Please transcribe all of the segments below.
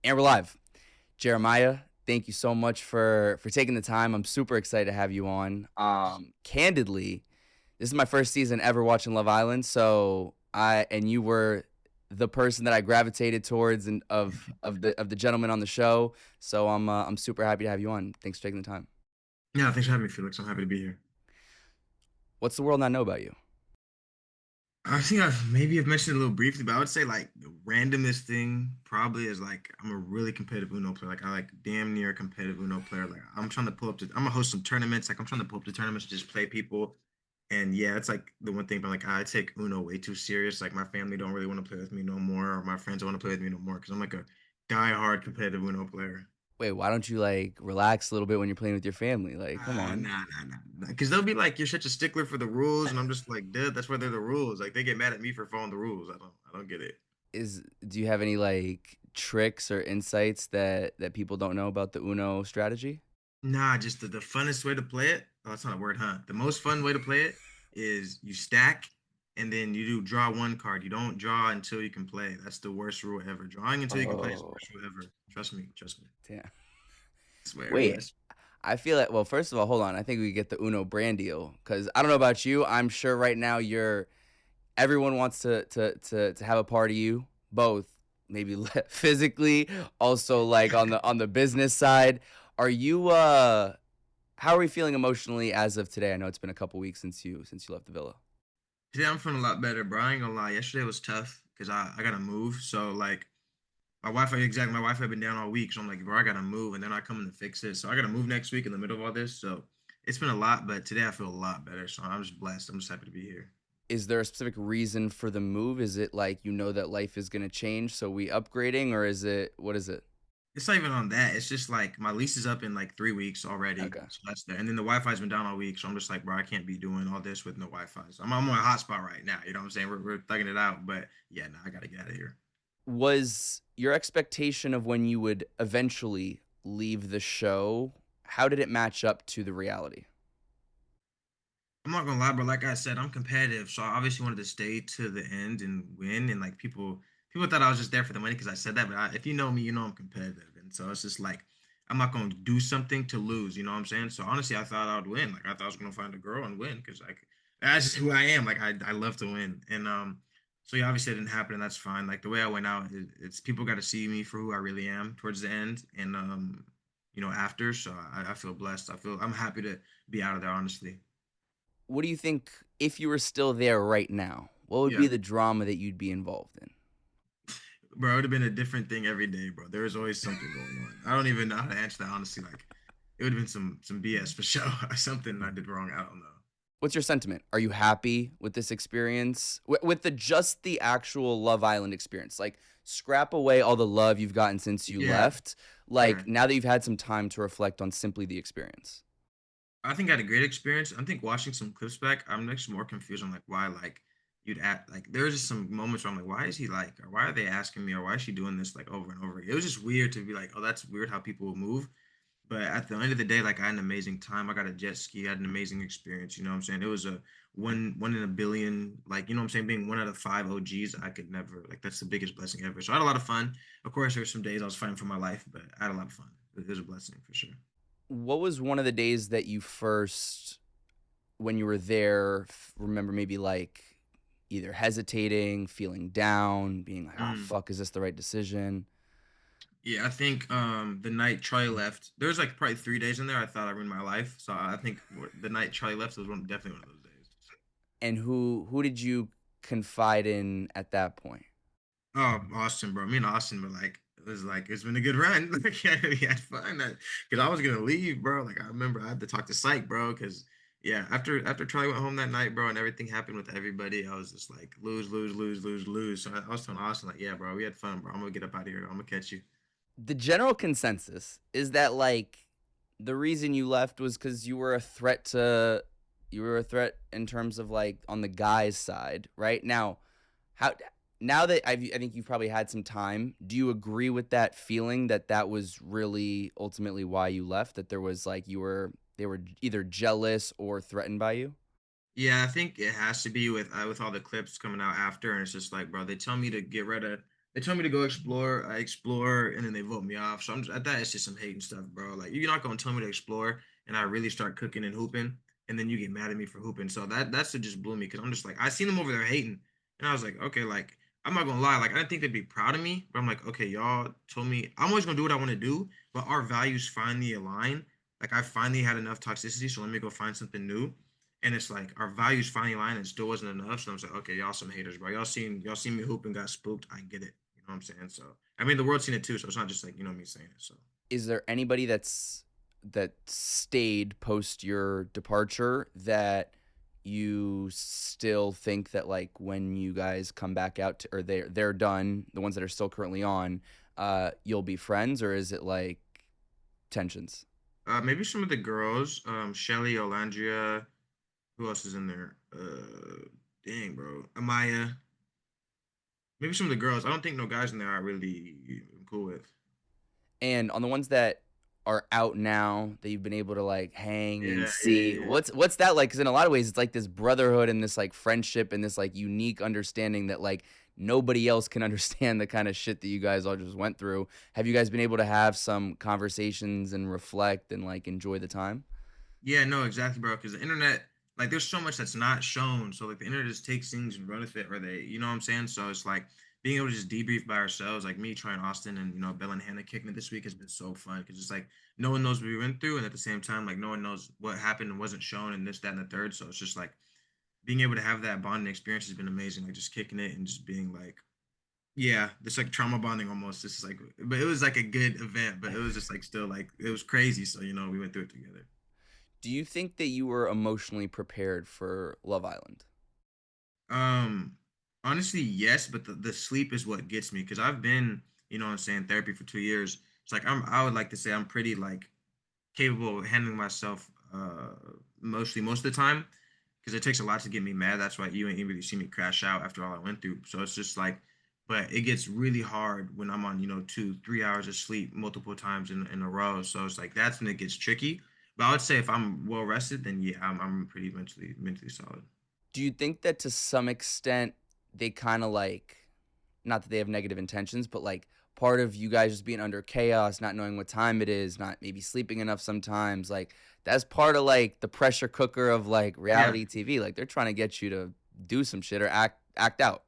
And we're live. Jeremiah, thank you so much for taking the time. I'm super excited to have you on. Candidly, this is my first season ever watching Love Island, so you were the person that I gravitated towards and of the gentleman on the show. So I'm super happy to have you on. Thanks for taking the time. Yeah, thanks for having me, Felix. I'm happy to be here. What's the world not know about you? I think I've mentioned it a little briefly, but I would say like the randomest thing probably is like I'm a really competitive Uno player. Like I like damn near competitive Uno player. Like I'm trying to pull up to I'm gonna host some tournaments. Like I'm trying to pull up to tournaments to just play people. And yeah, it's like the one thing, but like I take Uno way too serious. Like my family don't really want to play with me no more, or my friends don't want to play with me no more because I'm like a die-hard competitive Uno player. Wait, why don't you like relax a little bit when you're playing with your family? Like, come on. Nah. Because they'll be like, "You're such a stickler for the rules," and I'm just like, "Dude, that's why they're the rules." Like they get mad at me for following the rules. I don't get it. Do you have any like tricks or insights that people don't know about the Uno strategy? Nah, just the funnest way to play it. Oh, that's not a word, huh? The most fun way to play it is you stack and then you do draw one card. You don't draw until you can play. That's the worst rule ever. Drawing until you can play is the Oh, worst rule ever. Trust me. damn. I swear, Wait, yes. I feel like, well, first of all, hold on. I think we get the Uno brand deal because I don't know about you. I'm sure right now everyone wants to have a part of you, both maybe physically, also like on the business side. Are you how are we feeling emotionally as of today? I know it's been a couple weeks since you left the villa. Today I'm feeling a lot better, bro. I ain't gonna lie. Yesterday was tough because I gotta move. So like my wife had been down all week. So I'm like, bro, I gotta move and then I come in to fix it. So I gotta move next week in the middle of all this. So it's been a lot, but today I feel a lot better. So I'm just blessed. I'm just happy to be here. Is there a specific reason for the move? Is it like you know that life is going to change, so we upgrading, or is it what is it? It's not even on that. It's just like my lease is up in like 3 weeks already. Okay. So that's there. And then the Wi-Fi's been down all week. So I'm just like, bro, I can't be doing all this with no Wi-Fi. So I'm on a hotspot right now. You know what I'm saying? We're thugging it out. But yeah, no, I gotta get out of here. Was your expectation of when you would eventually leave the show, how did it match up to the reality? I'm not gonna lie, bro. Like I said, I'm competitive, so I obviously wanted to stay to the end and win. And like people thought I was just there for the money because I said that. But if you know me, you know I'm competitive, and so it's just like I'm not gonna do something to lose. You know what I'm saying? So honestly, I thought I would win. Like I thought I was gonna find a girl and win because like that's just who I am. Like I love to win, and so yeah, obviously it didn't happen, and that's fine. Like the way I went out, it's people got to see me for who I really am towards the end, and after. So I feel blessed. I'm happy to be out of there, honestly. What do you think if you were still there right now? What would be Yeah. the drama that you'd be involved in? Bro, it would have been a different thing every day, bro. There was always something going on. I don't even know how to answer that honestly. Like, it would have been some BS for sure. Something I did wrong. I don't know. What's your sentiment? Are you happy with this experience? With the just the actual Love Island experience? Like scrap away all the love you've gotten since you Yeah, left. Like sure. now that you've had some time to reflect on simply the experience. I think I had a great experience. I think watching some clips back, I'm actually more confused on like why like you'd act like there was just some moments where I'm like, why is he like, or why are they asking me, or why is she doing this like over and over again? It was just weird to be like, oh, that's weird how people move. But at the end of the day, like I had an amazing time. I got a jet ski, I had an amazing experience. You know what I'm saying? It was a one in a billion, like you know what I'm saying, being one out of five OGs, I could never like that's the biggest blessing ever. So I had a lot of fun. Of course, there were some days I was fighting for my life, but I had a lot of fun. It was a blessing for sure. What was one of the days that you first, when you were there, remember maybe like either hesitating, feeling down, being like, oh, Mm. fuck, is this the right decision? Yeah, I think the night Charlie left, there was like probably 3 days in there. I thought I ruined my life. So I think the night Charlie left was definitely one of those days. And who did you confide in at that point? Oh, Austin, bro. Me and Austin were like it's been a good run. Like yeah, we had fun. Because I was gonna leave, bro. Like I remember I had to talk to Psych, bro. Because yeah, after Charlie went home that night, bro, and everything happened with everybody, I was just like lose. So I was telling Austin like, yeah, bro, we had fun, bro. I'm gonna get up out of here. I'm gonna catch you. The general consensus is that like the reason you left was because you were a threat in terms of like on the guys side right now. How now that I think you've probably had some time, do you agree with that feeling that that was really ultimately why you left, that there was like they were either jealous or threatened by you? Yeah, I think it has to be with all the clips coming out after, and it's just like, bro, they tell me to get rid of. They told me to go explore. I explore, and then they vote me off. So I'm just, at that, it's just some hating stuff, bro. Like you're not gonna tell me to explore, and I really start cooking and hooping, and then you get mad at me for hooping. So that's what just blew me because I'm just like I seen them over there hating, and I was like, okay, like I'm not gonna lie, like I didn't think they'd be proud of me, but I'm like, okay, y'all told me I'm always gonna do what I want to do, but our values finally align. Like I finally had enough toxicity, so let me go find something new. And it's like our values finally aligned and it still wasn't enough. So I'm like, okay, y'all some haters, bro. Y'all seen me hoop and got spooked. I get it. You know what I'm saying? So I mean the world's seen it too, so it's not just like, me saying it. So Is there anybody that stayed post your departure that you still think that like when you guys come back out to, or they're done, the ones that are still currently on, you'll be friends, or is it like tensions? maybe some of the girls, Shelly, Olandria, who else is in there? Dang, bro. Amaya. Maybe some of the girls. I don't think no guys in there I really am cool with. And on the ones that are out now that you've been able to like hang and Yeah, yeah, see, yeah. what's that like? Because in a lot of ways, it's like this brotherhood and this like friendship and this like unique understanding that like nobody else can understand the kind of shit that you guys all just went through. Have you guys been able to have some conversations and reflect and like enjoy the time? Yeah, no, exactly, bro. Because the internet, like, there's so much that's not shown. So, like, the internet just takes things and run with it, or you know what I'm saying? So, it's like being able to just debrief by ourselves, like me trying Austin and, Bella and Hannah kicking it this week has been so fun because it's like no one knows what we went through. And at the same time, like, no one knows what happened and wasn't shown and this, that, and the third. So, it's just like being able to have that bonding experience has been amazing. Like, just kicking it and just being like, yeah, it's like trauma bonding almost. It's like, but it was like a good event, but it was just like still like, it was crazy. So, we went through it together. Do you think that you were emotionally prepared for Love Island? Um, Honestly, yes, but the sleep is what gets me because I've been, what I'm saying, therapy for 2 years. It's like I would like to say I'm pretty like capable of handling myself mostly most of the time because it takes a lot to get me mad. That's why you ain't really see me crash out after all I went through. So it's just like, but it gets really hard when I'm on, 2, 3 hours of sleep multiple times in a row. So it's like that's when it gets tricky. But I would say if I'm well rested, then yeah, I'm pretty mentally solid. Do you think that to some extent they kind of like, not that they have negative intentions, but like part of you guys just being under chaos, not knowing what time it is, not maybe sleeping enough sometimes, like that's part of like the pressure cooker of like Yeah. reality TV. Like they're trying to get you to do some shit or act out.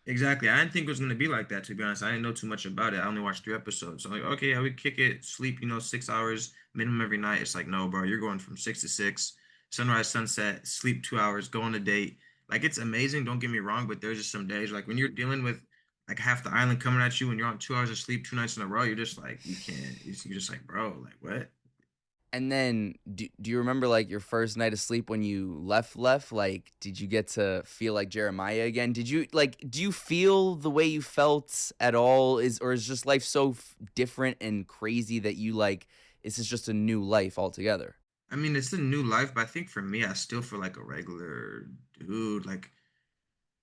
Exactly. I didn't think it was gonna be like that, to be honest. I didn't know too much about it. I only watched 3 episodes. So I'm like, okay, I would kick it, sleep, 6 hours minimum every night. It's like, no, bro, you're going from 6 to 6, sunrise, sunset, sleep 2 hours, go on a date. Like it's amazing, don't get me wrong, but there's just some days like when you're dealing with like half the island coming at you and you're on 2 hours of sleep 2 nights in a row, you're just like, you can't. You're just like, bro, like what? And then do you remember like your first night of sleep when you left? Like did you get to feel like Jeremiah again? Did you like do you feel the way you felt at all, is or is just life so different and crazy that you like this is just a new life altogether? I mean, it's a new life, but I think for me, I still feel like a regular dude. Like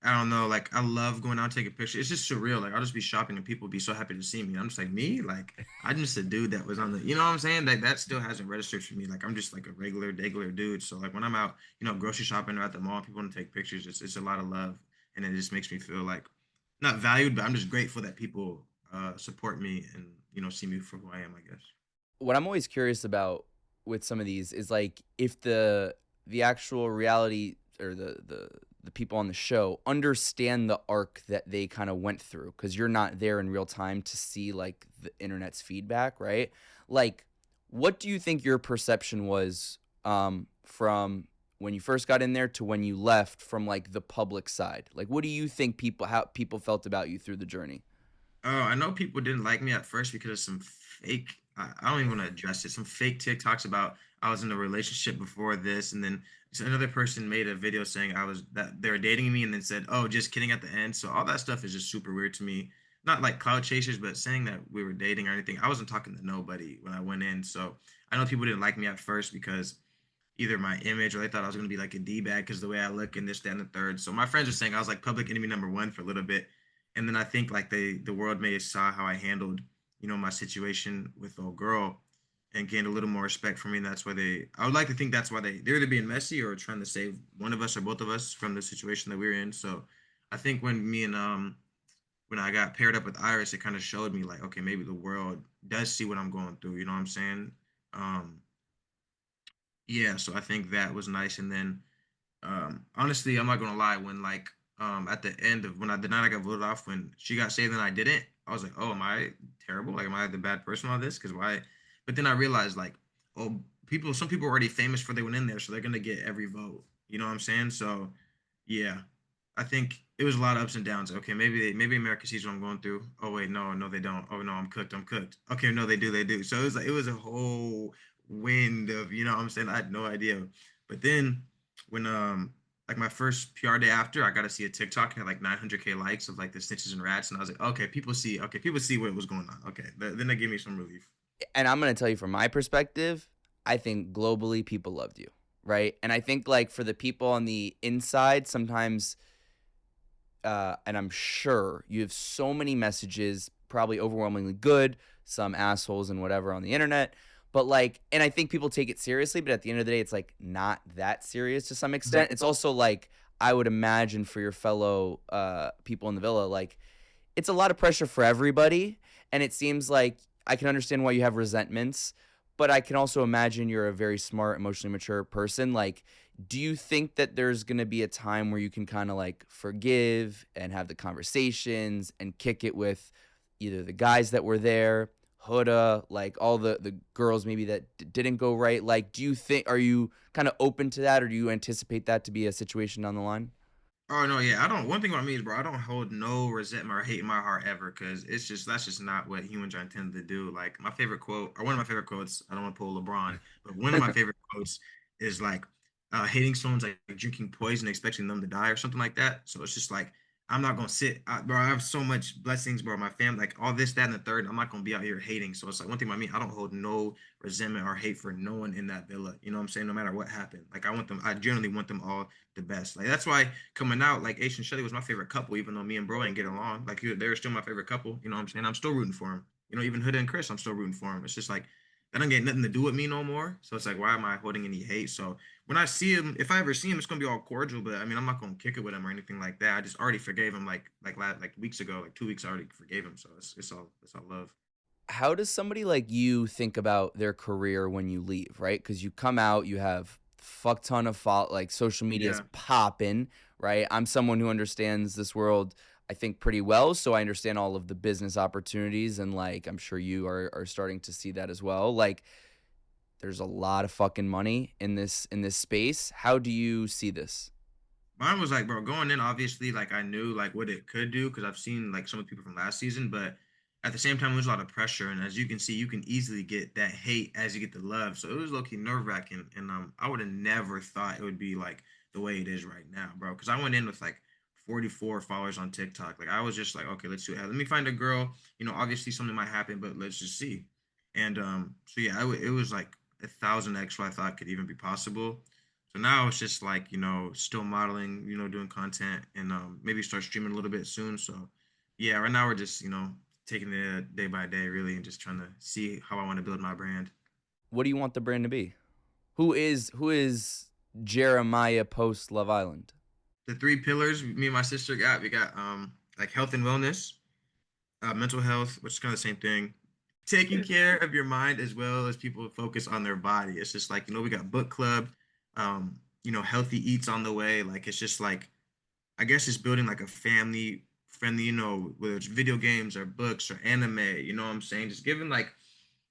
I don't know, like I love going out taking pictures. It's just surreal. Like I'll just be shopping and people be so happy to see me. I'm just like me, like I'm just a dude that was on the, you know what I'm saying? Like that still hasn't registered for me. Like I'm just like a regular dude. So like when I'm out, grocery shopping or at the mall, people want to take pictures. It's a lot of love, and it just makes me feel like not valued, but I'm just grateful that people support me and see me for who I am. I guess. What I'm always curious about with some of these is like if the actual reality or the people on the show understand the arc that they kind of went through, because you're not there in real time to see like the internet's feedback, right? Like what do you think your perception was from when you first got in there to when you left, from like the public side? Like what do you think people, how people felt about you through the journey? Oh, I know people didn't like me at first because of some fake. I don't even want to address it. Some fake TikToks about I was in a relationship before this, and then another person made a video saying I was that they were dating me, and then said, "Oh, just kidding" at the end. So all that stuff is just super weird to me. Not like cloud chasers, but saying that we were dating or anything. I wasn't talking to nobody when I went in. So I know people didn't like me at first because either my image or they thought I was gonna be like a D bag because the way I look and this, that, and the third. So my friends were saying I was like public enemy number one for a little bit, and then I think like the world may have saw how I handled my situation with the old girl and gained a little more respect for me. And that's why I would like to think that's why they're either being messy or trying to save one of us or both of us from the situation that we're in. So I think when me and when I got paired up with Iris, it kind of showed me like, okay, maybe the world does see what I'm going through. You know what I'm saying? Um, yeah. So I think that was nice. And then honestly, I'm not gonna lie. When like at the end of when I the night I got voted off, when she got saved and I didn't, I was like, oh, am I terrible? Like, am I the bad person on this? Because why? But then I realized like, oh, some people are already famous for they went in there, so they're gonna get every vote. You know what I'm saying? So yeah, I think it was a lot of ups and downs. Okay, maybe America sees what I'm going through. Oh wait, no, they don't. Oh no, I'm cooked. I'm cooked. Okay, no, they do. So it was like it was a whole wind of you know what I'm saying. I had no idea. But then when like my first PR day after, I got to see a TikTok and had like 900K likes of like the snitches and rats, and I was like, okay, people see what was going on. Okay, then they gave me some relief. And I'm gonna tell you from my perspective, I think globally people loved you, right? And I think like for the people on the inside, sometimes, and I'm sure you have so many messages, probably overwhelmingly good, some assholes and whatever on the internet. But like, and I think people take it seriously, but at the end of the day, it's like not that serious to some extent. It's also like, I would imagine for your fellow people in the villa, like it's a lot of pressure for everybody. And it seems like I can understand why you have resentments, but I can also imagine you're a very smart, emotionally mature person. Like, do you think that there's going to be a time where you can kind of like forgive and have the conversations and kick it with either the guys that were there, Huda, like all the girls maybe that didn't go right? Like, do you think, are you kind of open to that, or do you anticipate that to be a situation down the line? Oh no, yeah. I don't. One thing about me is, bro, I don't hold no resentment or hate in my heart ever, because it's just that's just not what humans are intended to do. Like my favorite quote, or one of my favorite quotes. I don't want to pull LeBron, but one of my favorite quotes is like, hating someone's like drinking poison, expecting them to die, or something like that. So it's just like I'm not gonna bro. I have so much blessings, bro. My family, like all this, that, and the third. I'm not gonna be out here hating. So it's like one thing about me, I don't hold no resentment or hate for no one in that villa. You know what I'm saying? No matter what happened, like I want them. I generally want them all the best. Like that's why coming out, like Ace and Shelly was my favorite couple, even though me and Bro ain't get along. Like they were still my favorite couple. You know what I'm saying? I'm still rooting for him. You know, even Huda and Chris, I'm still rooting for him. It's just like that don't get nothing to do with me no more. So it's like, why am I holding any hate? So when I see him, if I ever see him, it's gonna be all cordial. But I mean, I'm not gonna kick it with him or anything like that. I just already forgave him like weeks ago, like 2 weeks. I already forgave him. So it's all love. How does somebody like you think about their career when you leave, right? Because you come out, you have fuck ton of like social media's Yeah. popping, right? I'm someone who understands this world, I think, pretty well, so I understand all of the business opportunities, and like I'm sure you are starting to see that as well. Like there's a lot of fucking money in this space. How do you see this? Mine was like, bro, going in, obviously, like I knew like what it could do because I've seen like some of the people from last season, but at the same time, there's a lot of pressure. And as you can see, you can easily get that hate as you get the love. So it was low-key nerve-wracking. And I would have never thought it would be like the way it is right now, bro. Because I went in with like 44 followers on TikTok. Like I was just like, okay, let's do it. Let me find a girl. You know, obviously something might happen, but let's just see. And so yeah, it was like 1,000x what I thought could even be possible. So now it's just like, still modeling, doing content and maybe start streaming a little bit soon. So yeah, right now we're just, taking it day by day really and just trying to see how I want to build my brand. What do you want the brand to be? Who is Jeremiah post Love Island? The three pillars me and my sister got, we got like health and wellness, mental health, which is kind of the same thing. Taking care of your mind as well as people focus on their body. It's just like, we got book club, healthy eats on the way. Like it's just like I guess it's building like a family friendly, whether it's video games or books or anime, you know what I'm saying? Just giving like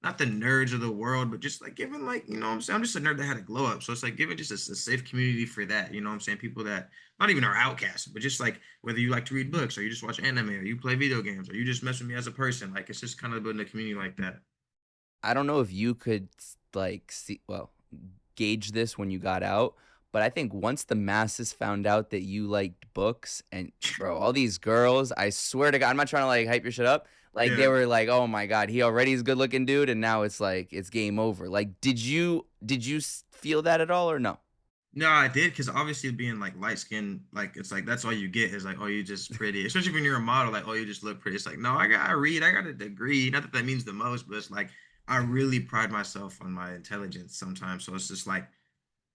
not the nerds of the world, but just like giving like, you know what I'm saying? I'm just a nerd that had a glow up. So it's like giving just a safe community for that, you know what I'm saying? People that not even are outcasts, but just like whether you like to read books or you just watch anime or you play video games or you just mess with me as a person. Like it's just kind of building a community like that. I don't know if you could like see, well, gauge this when you got out, but I think once the masses found out that you liked books, and bro, all these girls, I swear to God, I'm not trying to like hype your shit up. Like they Yeah. were like, "Oh my God, he already is a good looking dude," and now it's like it's game over. Like, did you feel that at all or no? No, I did because obviously being like light skinned, like it's like that's all you get is like, oh, you just pretty. Especially when you're a model, like, oh, you just look pretty. It's like, no, I read, I got a degree. Not that that means the most, but it's like I really pride myself on my intelligence sometimes. So it's just like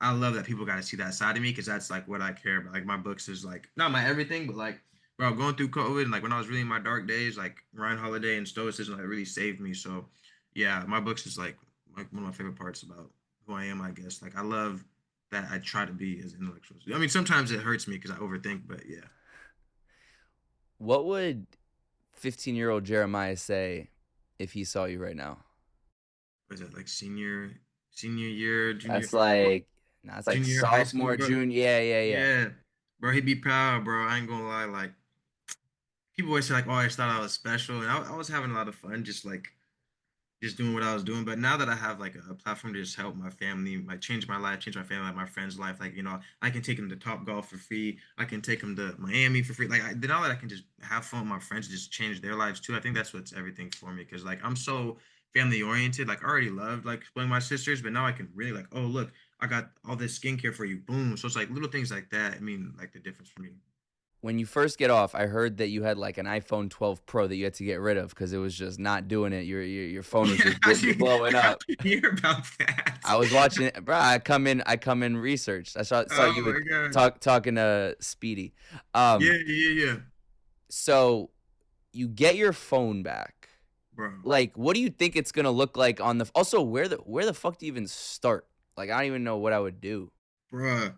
I love that people got to see that side of me because that's like what I care about. Like my books is like not my everything, but like bro, going through COVID and like when I was really in my dark days, like Ryan Holiday and Stoicism, like really saved me. So yeah, my books is like one of my favorite parts about who I am, I guess. Like I love that I try to be as intellectual. I mean, sometimes it hurts me because I overthink, but yeah. What would 15-year-old Jeremiah say if he saw you right now? What is that like senior year, That's like, nah, it's like junior year high school, sophomore, bro? junior. Yeah, yeah, yeah. Yeah, bro, he'd be proud, bro. I ain't gonna lie. Like people always say, like, "Oh, I just thought I was special," and I was having a lot of fun, just doing what I was doing. But now that I have like a platform to just help my family, like change my life, change my family, like my friends' life, like I can take them to Top Golf for free. I can take them to Miami for free. Like now that I can just have fun with my friends, just change their lives too. I think that's what's everything for me. Because like I'm so family oriented. Like I already loved like playing my sisters, but now I can really like, oh look, I got all this skincare for you. Boom. So it's like little things like that. I mean, like the difference for me. When you first get off, I heard that you had like an iPhone 12 Pro that you had to get rid of because it was just not doing it. Your phone was Yeah, just blowing I up. hear about that. I was watching it, bro. I come in research. I saw Oh you my would god. talking to Speedy. Um, Yeah, yeah, yeah, so you get your phone back. bro. Like, what do you think it's gonna look like on the? Also, where the fuck do you even start? Like, I don't even know what I would do. Bruh,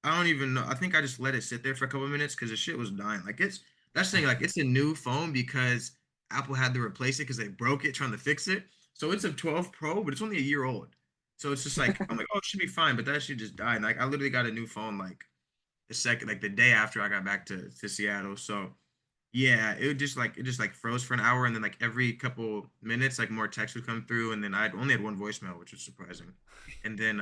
I don't even know. I think I just let it sit there for a couple of minutes because the shit was dying. Like that's the thing. Like it's a new phone because Apple had to replace it because they broke it trying to fix it. So it's a 12 Pro, but it's only a year old. So it's just like I'm like, oh, it should be fine. But that shit just died. Like I literally got a new phone like the day after I got back to Seattle. So yeah, it just like froze for an hour, and then like every couple minutes, like more text would come through, and then I only had one voicemail, which was surprising. And then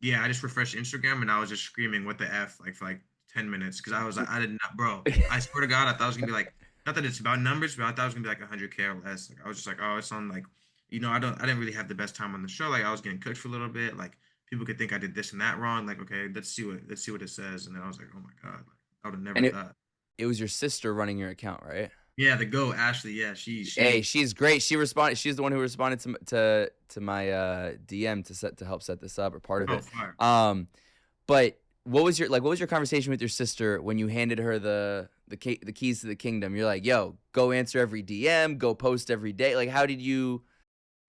yeah, I just refreshed Instagram, and I was just screaming what the f like for like 10 minutes because I was like I did not, bro. I swear to God, I thought it was gonna be like not that it's about numbers, but I thought it was gonna be like 100K or less. Like I was just like, oh, it's on like I didn't really have the best time on the show. Like I was getting cooked for a little bit. Like people could think I did this and that wrong. Like okay, let's see what it says. And then I was like, oh my God, like I would have never And it thought. it was your sister running your account, right? Yeah, the GOAT, Ashley. Yeah, Hey, she she's great. She responded. She's the one who responded to my DM to help set this up or part of oh it. fire. But what was your conversation with your sister when you handed her the keys to the kingdom? You're like, yo, go answer every DM, go post every day. Like, how did you?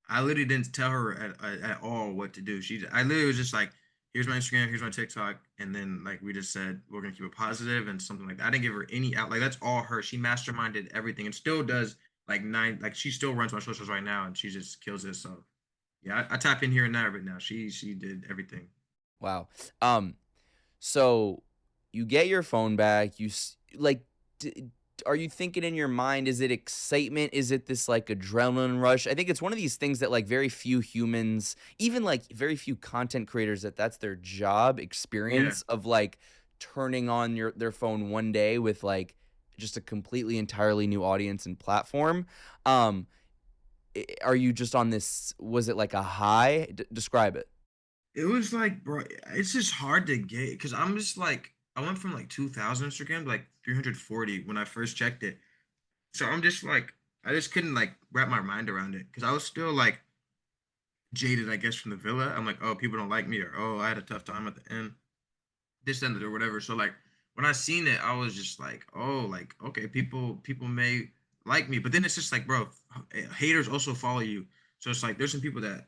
I literally didn't tell her at all what to do. I literally was just like, here's my Instagram, here's my TikTok, and then like we just said we're gonna keep it positive and something like that. I didn't give her any out. Like that's all her. She masterminded everything and still does like she still runs my socials right now and she just kills it. So yeah, I tap in here and there, but now she did everything. Wow. Um, So you get your phone back. Like, are you thinking in your mind? Is it excitement? Is it this like adrenaline rush? I think it's one of these things that like very few humans, even like very few content creators, that's their job Yeah. experience of like turning on their phone one day with like just a completely entirely new audience and platform. Um, are you just on this? Was it like a high? Describe it. It was like, bro, it's just hard to get because I'm just like I went from like 2,000 Instagram to like 340 when I first checked it. So I'm just like I just couldn't like wrap my mind around it because I was still like jaded, I guess, from the villa. I'm like, oh, people don't like me, or oh, I had a tough time at the end, this ended or whatever. So like when I seen it, I was just like, oh, like okay, people may like me, but then it's just like, bro, haters also follow you. So it's like there's some people that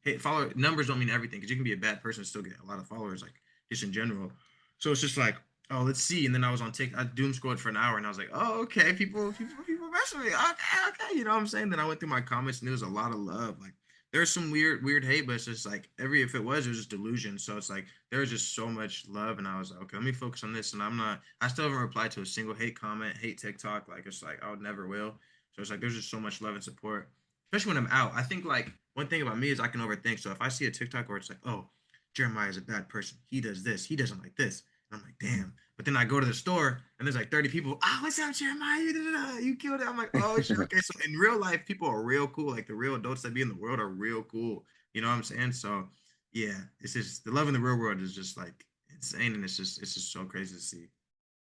hate follow numbers don't mean everything because you can be a bad person and still get a lot of followers, like just in general. So it's just like, oh, let's see. And then I was on TikTok, I doom scrolled for an hour, and I was like, oh, okay, people mess with me. Okay, okay, you know what I'm saying? Then I went through my comments, and there was a lot of love. Like there's some weird hate, but it's just like if it was just delusion. So it's like there was just so much love, and I was like, okay, let me focus on this. And I still haven't replied to a single hate comment, hate TikTok. Like it's like I would never will. So it's like there's just so much love and support, especially when I'm out. I think like one thing about me is I can overthink. So if I see a TikTok where it's like, oh, Jeremiah is a bad person, he does this, he doesn't like this, and I'm like, damn. But then I go to the store and there's like 30 people. Ah, what's up, Jeremiah? You killed it. I'm like, oh shit. Okay, so in real life, people are real cool. Like the real adults that be in the world are real cool. You know what I'm saying? So yeah, it's just the love in the real world is just like insane, and it's just so crazy to see.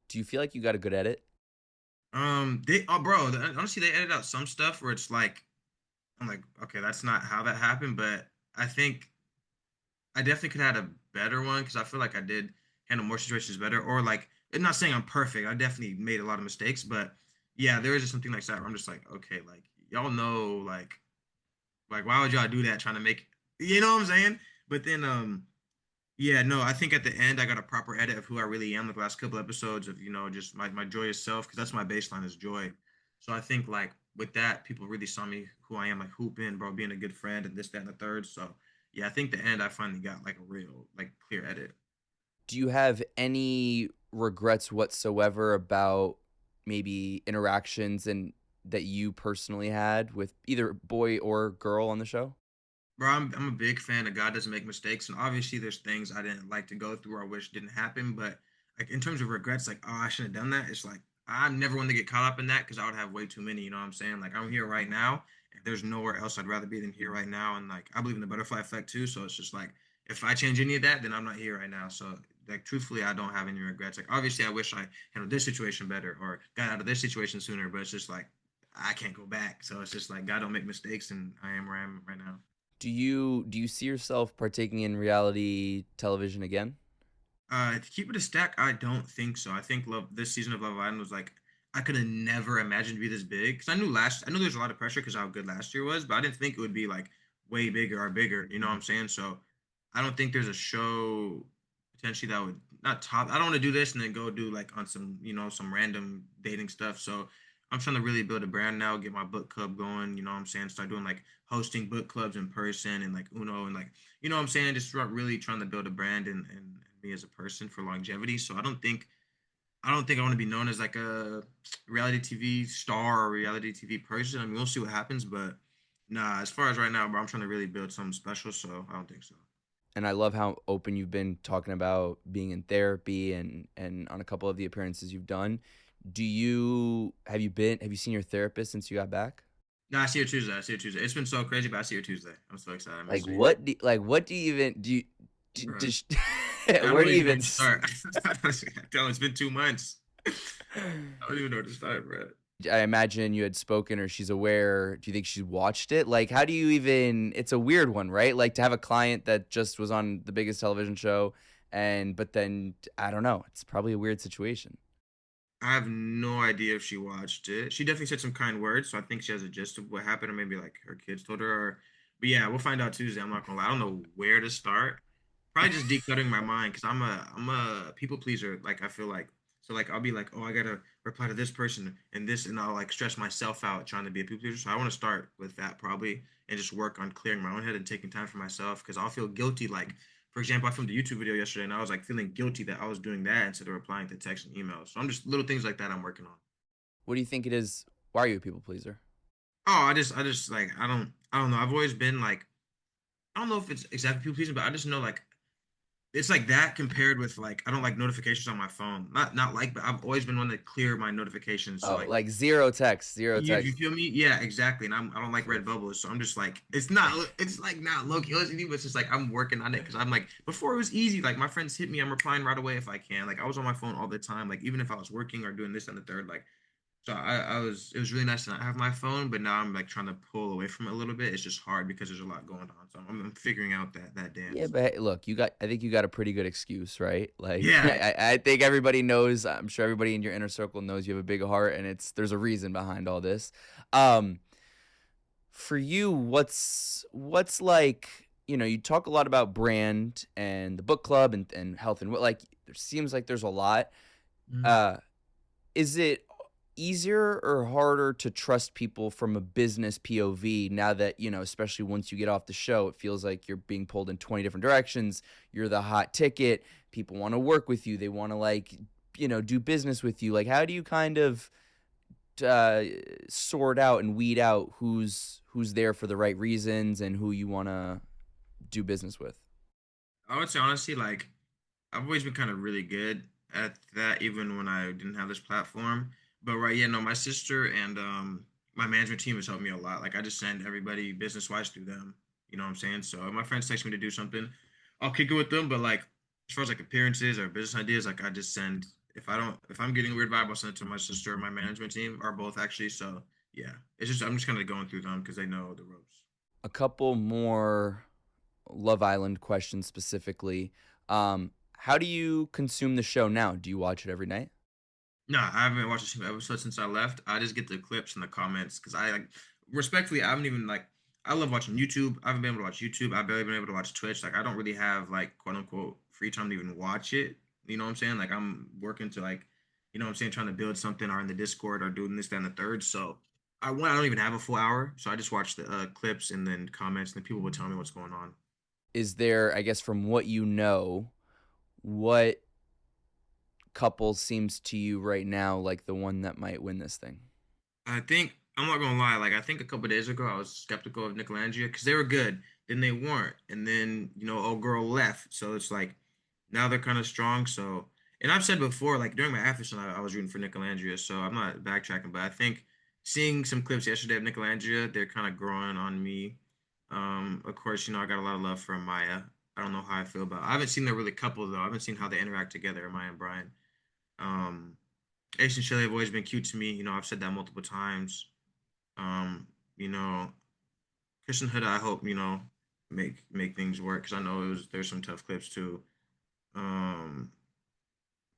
Do you feel like you got a good edit? They oh bro, honestly they edited out some stuff where it's like I'm like, okay, that's not how that happened, but I think I definitely could have had a better one because I feel like I did handle more situations better, or like I'm not saying I'm perfect. I definitely made a lot of mistakes, but yeah, there is just something like that where I'm just like, okay, like y'all know, like why would y'all do that trying to make, you know what I'm saying? But then yeah, no, I think at the end I got a proper edit of who I really am. Like the last couple episodes of, just my joyous self, because that's my baseline is joy. So I think like with that, people really saw me who I am, like hooping, bro, being a good friend and this, that, and the third. So yeah, I think the end I finally got like a real, like clear edit. Do you have any regrets whatsoever about maybe interactions and that you personally had with either boy or girl on the show? Bro, I'm a big fan of God doesn't make mistakes, and obviously there's things I didn't like to go through or wish didn't happen. But like in terms of regrets, like oh I shouldn't have done that. It's like I never want to get caught up in that because I would have way too many. You know what I'm saying? Like I'm here right now, and there's nowhere else I'd rather be than here right now. And like I believe in the butterfly effect too. So it's just like if I change any of that, then I'm not here right now. So like truthfully, I don't have any regrets. Like obviously I wish I handled this situation better or got out of this situation sooner. But it's just like I can't go back. So it's just like God don't make mistakes, and I am where I am right now. Do you see yourself partaking in reality television again? To keep it a stack, I don't think so. I think love this season of Love Island was like I could have never imagined to be this big because I knew there's a lot of pressure because how good last year was, but I didn't think it would be like way bigger or bigger. You know what I'm saying? So I don't think there's a show potentially that would not top. I don't want to do this and then go do like on some some random dating stuff. So I'm trying to really build a brand now, get my book club going. You know what I'm saying? Start doing like hosting book clubs in person and like Uno and like you know what I'm saying? Just start really trying to build a brand and me as a person for longevity. So I don't think I want to be known as like a reality TV star or reality TV person. I mean, we'll see what happens, but nah, as far as right now, bro, I'm trying to really build something special, so I don't think so. And I love how open you've been talking about being in therapy and on a couple of the appearances you've done. Have you seen your therapist since you got back? Nah, I see her Tuesday. I see her Tuesday. It's been so crazy, but I see her Tuesday. I'm so excited. I Like miss her. what do you even do you Bro, I where don't do you even know where even to start. I tell him it's been 2 months. I don't even know where to start, bro. I imagine you had spoken or she's aware. Do you think she's watched it? Like, how do you even? It's a weird one, right? Like to have a client that just was on the biggest television show, but then I don't know. It's probably a weird situation. I have no idea if she watched it. She definitely said some kind words, so I think she has a gist of what happened, or maybe like her kids told her. But yeah, we'll find out Tuesday. I'm not gonna lie. I don't know where to start. Probably just decluttering my mind because I'm a people pleaser. Like I feel like so like I'll be like, oh, I gotta reply to this person and this, and I'll like stress myself out trying to be a people pleaser. So I want to start with that probably and just work on clearing my own head and taking time for myself because I'll feel guilty like for example, I filmed a YouTube video yesterday and I was like feeling guilty that I was doing that instead of replying to text and emails. So I'm just little things like that I'm working on. What do you think it is? Why are you a people pleaser? Oh, I just like I don't know. I've always been like I don't know if it's exactly people pleasing, but I just know like it's like that compared with like I don't like notifications on my phone. Not like, but I've always been one to clear my notifications. So Oh, like like zero text, zero you text. feel me? Yeah, exactly. And I don't like red bubbles, so I'm just like it's like not low key, but it's just like I'm working on it because I'm like before it was easy. Like my friends hit me, I'm replying right away if I can. Like I was on my phone all the time. Like even if I was working or doing this and the third, like so I was it was really nice to not have my phone, but now I'm like trying to pull away from it a little bit. It's just hard because there's a lot going on. So I'm figuring out that Yeah, dance. but hey, look, I think you got a pretty good excuse, right? Like, Yeah, I think everybody knows. I'm sure everybody in your inner circle knows you have a big heart, and there's a reason behind all this. Um, for you, what's like? You talk a lot about brand and the book club and health and what like. There seems like there's a lot. Mhm. Uh, is it easier or harder to trust people from a business POV now that, especially once you get off the show, it feels like you're being pulled in 20 different directions. You're the hot ticket. People want to work with you. They want to like, do business with you. Like, how do you kind of uh, sort out and weed out who's there for the right reasons and who you want to do business with? I would say honestly, like I've always been kind of really good at that, even when I didn't have this platform. But right, yeah, no, my sister and my management team has helped me a lot. Like I just send everybody business wise through them. You know what I'm saying? So if my friends text me to do something, I'll kick it with them. But like as far as like appearances or business ideas, like I just send if I'm getting a weird vibe, I'll send it to my sister or my management team or both actually. So yeah, it's just I'm just kind of going through them because they know the ropes. A couple more Love Island questions specifically. Um, How do you consume the show now? Do you watch it every night? No, I haven't watched a single episode since I left. I just get the clips and the comments because I like respectfully, I haven't even like I love watching YouTube. I haven't been able to watch YouTube. I've barely been able to watch Twitch. Like I don't really have like quote unquote free time to even watch it. You know what I'm saying? Like I'm working to like, you know what I'm saying, trying to build something or in the Discord or doing this, that, and the third. So I don't even have a full hour. So I just watch the clips and then comments and then people will tell me what's going on. Is there, I guess, from what you know, what couple seems to you right now like the one that might win this thing? I think I'm not gonna lie. Like I think a couple days ago, I was skeptical of Nicolangia because they were good, then they weren't, and then old girl left. So it's like now they're kind of strong. So, and I've said before, like during my after I was rooting for Nicolangia. So I'm not backtracking, but I think seeing some clips yesterday of Nicolangia, they're kind of growing on me. Of course, I got a lot of love for Maya. I don't know how I feel about. I haven't seen their really couple though. I haven't seen how they interact together, Maya and Brian. Um, Ace and Shelly have always been cute to me. I've said that multiple times. Um, you know, Christian Huda, I hope, make things work because I know there's some tough clips too. Um,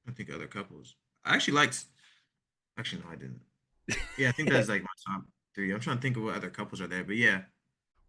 I think other couples. I actually liked actually no, I didn't. Yeah, I think that's like my top three. I'm trying to think of what other couples are there, but yeah.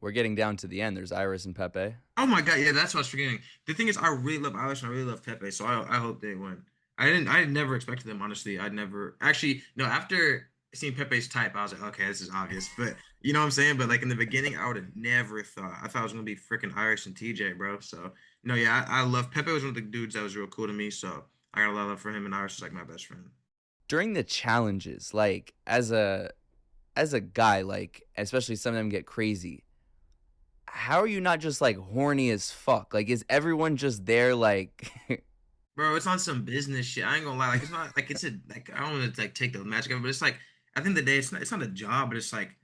We're getting down to the end. There's Iris and Pepe. Oh my god, yeah, that's what I was forgetting. The thing is, I really love Irish and I really love Pepe, so I hope they win. I never expected them, honestly. I'd never actually no, after seeing Pepe's type, I was like, okay, this is obvious. But you know what I'm saying? But like in the beginning, I would have never thought. I thought it was gonna be freaking Irish and TJ, bro. So yeah, I love Pepe was one of the dudes that was real cool to me, so I got a lot of love for him and Irish is like my best friend. During the challenges, like as a guy, like especially some of them get crazy. How are you not just like horny as fuck? Like, is everyone just there like Bro, it's on some business shit. I ain't gonna lie. Like, it's not like it's a like I don't want to like take the magic of it, but it's like at the end of the day, it's not a job, but it's like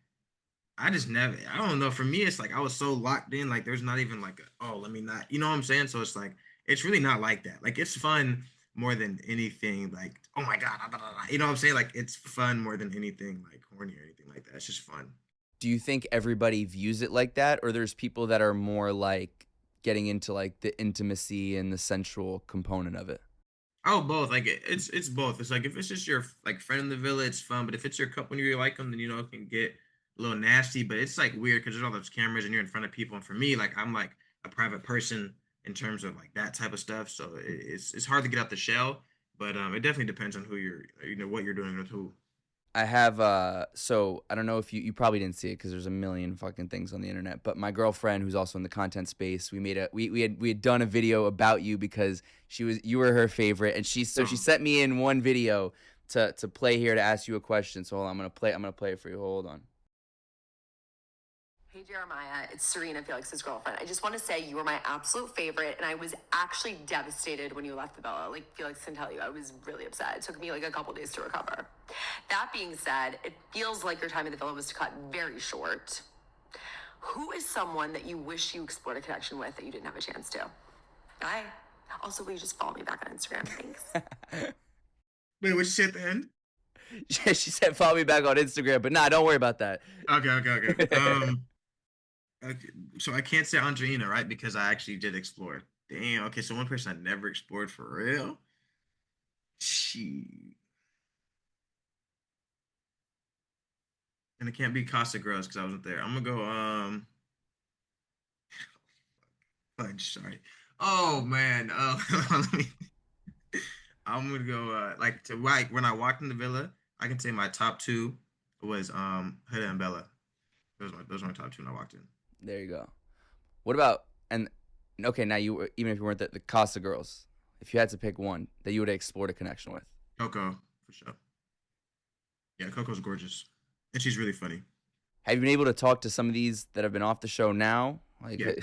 I just never. I don't know. For me, it's like I was so locked in. Like, there's not even like, oh, let me not. You know what I'm saying? So it's like it's really not like that. Like, it's fun more than anything. Like, oh my god, you know what I'm saying? Like, it's fun more than anything like horny or anything like that. It's just fun. do you think everybody views it like that, or there's people that are more like getting into like the intimacy and the sensual component of it? Oh, both. Like it's both. It's like if it's just your like friend in the villa, it's fun. But if it's your couple and you really like them, then it can get a little nasty. But it's like weird because there's all those cameras and you're in front of people. And for me, like I'm like a private person in terms of like that type of stuff. So it's hard to get out the shell. But it definitely depends on who you're, what you're doing with who. I have so I don't know if you probably didn't see it because there's a million fucking things on the internet. But my girlfriend, who's also in the content space, we had done a video about you because you were her favorite, and she sent me in one video to play here to ask you a question. So hold on, I'm gonna play it for you. Hold on. Hey Jeremiah, it's Serena, Felix's girlfriend. I just want to say you were my absolute favorite, and I was actually devastated when you left the villa. Like Felix can tell you, I was really upset. It took me like a couple days to recover. That being said, it feels like your time in the villa was cut very short. Who is someone that you wish you explored a connection with that you didn't have a chance to? Bye. Also, will you just follow me back on Instagram? Thanks. Wait, what you say at the end? She said follow me back on Instagram, but nah, don't worry about that. Okay. Okay, so I can't say Andreina, right? Because I actually did explore. Damn. Okay, so one person I never explored for real. She and it can't be Casa Gross because I wasn't there. I'm gonna go. Fudge. Sorry. Oh man. Let me. I'm gonna go. Like to like when I walked in the villa, I can say my top two was Huda and Bella. Those were my top two when I walked in. There you go. What about and okay, now even if you weren't the Casa girls, if you had to pick one that you would have explored a connection with. Coco for sure. Yeah, Coco's gorgeous, and she's really funny. Have you been able to talk to some of these that have been off the show now? Like, Yeah.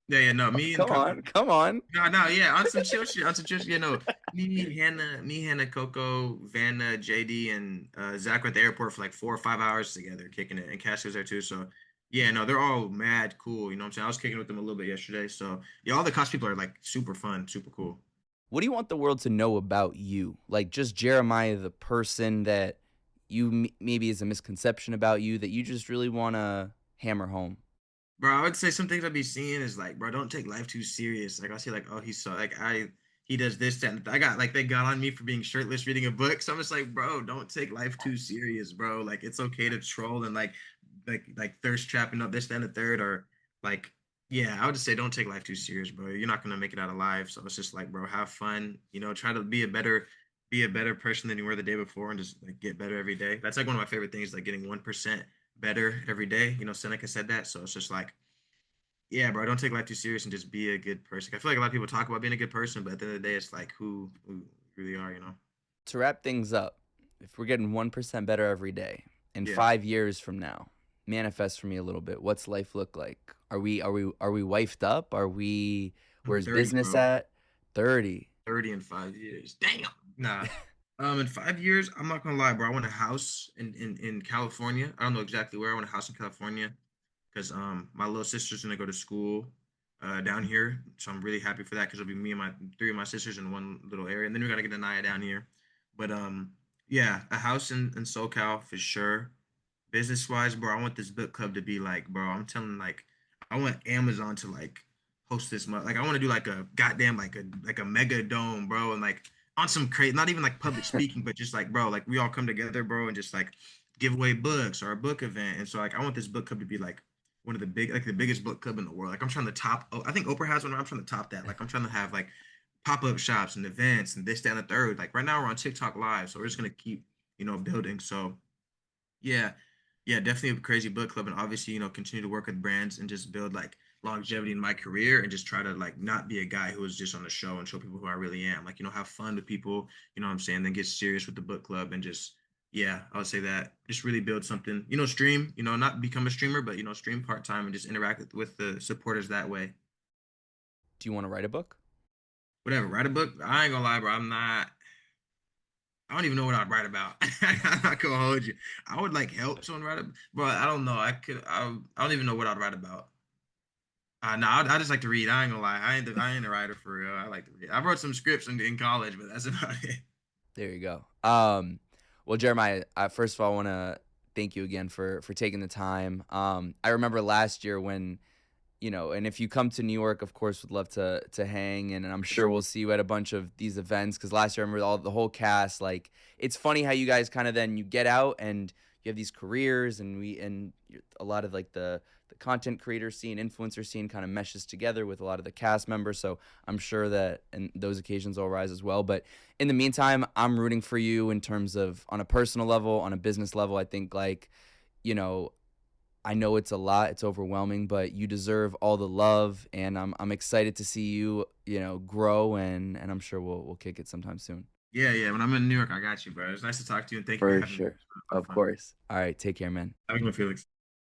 Yeah. No, me and Coco. come on. No. Yeah, on some chill shit. On some chill shit. No, Hannah, Coco, Vanna, JD, and Zach were at the airport for like 4 or 5 hours together, kicking it, and Cassie was there too. So. Yeah, no, they're all mad cool. You know what I'm saying? I was kicking with them a little bit yesterday. So, yeah, all the cost people are like super fun, super cool. What do you want the world to know about you? Like just Jeremiah, the person that you maybe is a misconception about you that you just really want to hammer home. Bro, I would say some things I'd be seeing is like, bro, don't take life too serious. Like I see like, oh, he's so like he does this, that, and I got like they got on me for being shirtless reading a book. So I'm just like, bro, don't take life too serious, bro. Like it's okay to troll and like thirst trapping up this, that, and the third, or like yeah, I would just say don't take life too serious, bro. You're not gonna make it out alive. So it's just like, bro, have fun. Try to be a better person than you were the day before, and just like get better every day. That's like one of my favorite things, like getting 1% better every day. Seneca said that. So it's just like, yeah, bro, don't take life too serious and just be a good person. I feel like a lot of people talk about being a good person, but at the end of the day, it's like who you really are. To wrap things up, if we're getting 1% better every day, in Yeah. 5 years from now, manifest for me a little bit. What's life look like? Are we wifed up? I'm Where's 30, business bro. at? 30. 30 in 5 years. Damn. Nah. In 5 years, I'm not gonna lie, bro. I want a house in California. I don't know exactly where. I want a house in California because my little sister's gonna go to school down here. So I'm really happy for that because it'll be me and my three of my sisters in one little area. And then we're gonna get Anaya down here. But yeah, a house in SoCal for sure. Business wise, bro, I want this book club to be like, bro, I'm telling like I want Amazon to like host this month. Like I want to do like a goddamn like a mega dome, bro, and like on some crazy, not even like public speaking, but just like, bro, like we all come together, bro, and just like give away books or a book event. And so like I want this book club to be like one of the biggest book club in the world. Like I'm trying to top. Oh, I think Oprah has one. I'm trying to top that. Like I'm trying to have like pop-up shops and events and this, that, and the third. Like right now we're on TikTok live, so we're just gonna keep building. So yeah, yeah, definitely a crazy book club, and obviously, continue to work with brands and just build like longevity in my career, and just try to like not be a guy who is just on the show and show people who I really am. Like, have fun with people, what I'm saying, then get serious with the book club and just yeah, I would say that just really build something, stream, not become a streamer, but stream part-time and just interact with the supporters that way. Do you want to write a book? Whatever, write a book. I ain't gonna lie, bro. I don't even know what I'd write about. I'm not gonna hold you. I would like help someone write it, but I don't know. I don't even know what I'd write about. No, I just like to read. I ain't gonna lie. I ain't a writer for real. I like to read. I wrote some scripts in college, but that's about it. There you go. Well, Jeremiah, first of all, I want to thank you again for taking the time. I remember last year when, and if you come to New York, of course, would love to hang, and I'm sure we'll see you at a bunch of these events. Because last year, I remember the whole cast. Like, it's funny how you guys kind of then you get out and you have these careers, and a lot of like the content creator scene, influencer scene kind of meshes together with a lot of the cast members. So I'm sure that and those occasions will rise as well. But in the meantime, I'm rooting for you in terms of on a personal level, on a business level. I think like, I know it's a lot, it's overwhelming, but you deserve all the love, and I'm excited to see you, grow, and I'm sure we'll kick it sometime soon. Yeah, yeah. When I'm in New York, I got you, bro. It's nice to talk to you, and thank you for For having me. sure. It's been a lot of Of fun. course. All right, take care, man. Have a good one, Felix.